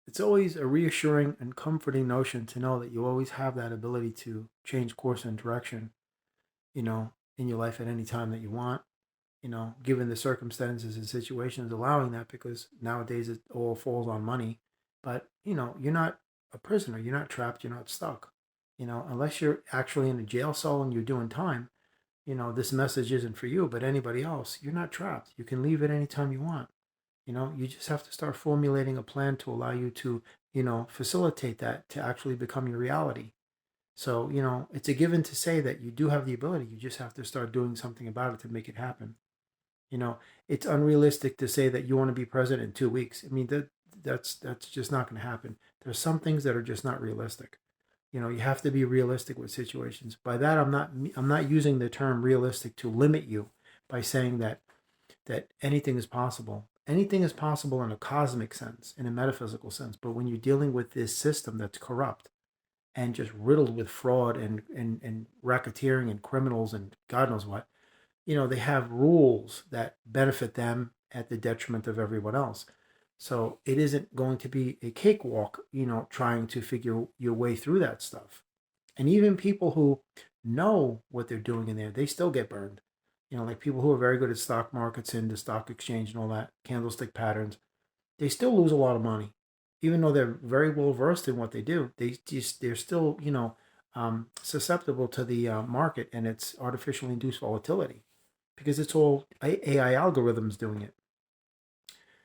it's always a reassuring and comforting notion to know that you always have that ability to change course and direction, in your life at any time that you want, given the circumstances and situations allowing that, because nowadays it all falls on money. But, you're not a prisoner. You're not trapped. You're not stuck. Unless you're actually in a jail cell and you're doing time, this message isn't for you, but anybody else, you're not trapped. You can leave at any time you want. You just have to start formulating a plan to allow you to, facilitate that to actually become your reality. So, it's a given to say that you do have the ability. You just have to start doing something about it to make it happen. You know, it's unrealistic to say that you want to be president in 2 weeks. I mean, that's just not going to happen. There's some things that are just not realistic. You have to be realistic with situations. By that, I'm not using the term realistic to limit you by saying that anything is possible. Anything is possible in a cosmic sense, in a metaphysical sense. But when you're dealing with this system that's corrupt and just riddled with fraud and racketeering and criminals and God knows what, they have rules that benefit them at the detriment of everyone else. So it isn't going to be a cakewalk, trying to figure your way through that stuff. And even people who know what they're doing in there, they still get burned. Like people who are very good at stock markets and the stock exchange and all that, candlestick patterns, they still lose a lot of money. Even though they're very well versed in what they do, they're still, susceptible to the market and its artificially induced volatility because it's all AI algorithms doing it.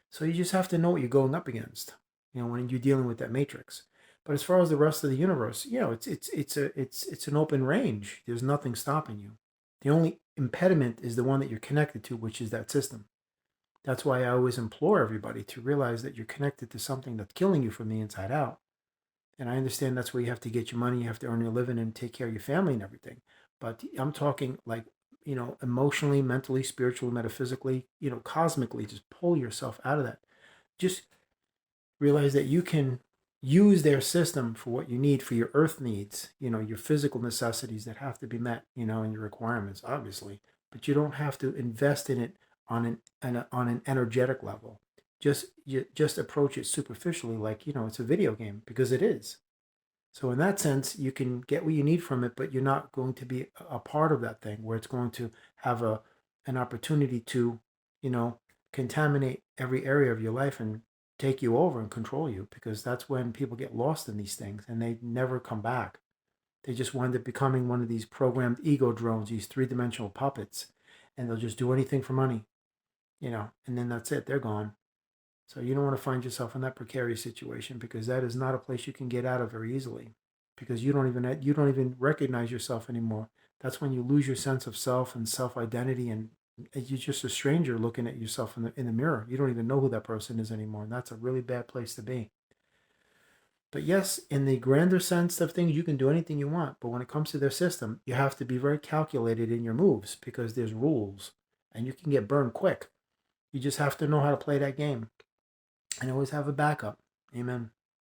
So you just have to know what you're going up against, when you're dealing with that matrix. But as far as the rest of the universe, it's an open range. There's nothing stopping you. The only impediment is the one that you're connected to, which is that system. That's why I always implore everybody to realize that you're connected to something that's killing you from the inside out. And I understand that's where you have to get your money, you have to earn your living and take care of your family and everything. But I'm talking like, emotionally, mentally, spiritually, metaphysically, cosmically, just pull yourself out of that. Just realize that you can use their system for what you need for your earth needs, your physical necessities that have to be met, and your requirements, obviously. But you don't have to invest in it on an energetic level. Just approach it superficially, like it's a video game because it is. So in that sense, you can get what you need from it, but you're not going to be a part of that thing where it's going to have an opportunity to, you know, contaminate every area of your life and take you over and control you, because that's when people get lost in these things and they never come back. They just wind up becoming one of these programmed ego drones, these three-dimensional puppets, and they'll just do anything for money, and then that's it. They're gone. So you don't want to find yourself in that precarious situation, because that is not a place you can get out of very easily, because you don't even recognize yourself anymore. That's when you lose your sense of self and self identity, and you're just a stranger looking at yourself in the mirror. You don't even know who that person is anymore, and that's a really bad place to be. But yes, in the grander sense of things, you can do anything you want. But when it comes to their system, you have to be very calculated in your moves because there's rules, and you can get burned quick. You just have to know how to play that game and always have a backup. Amen.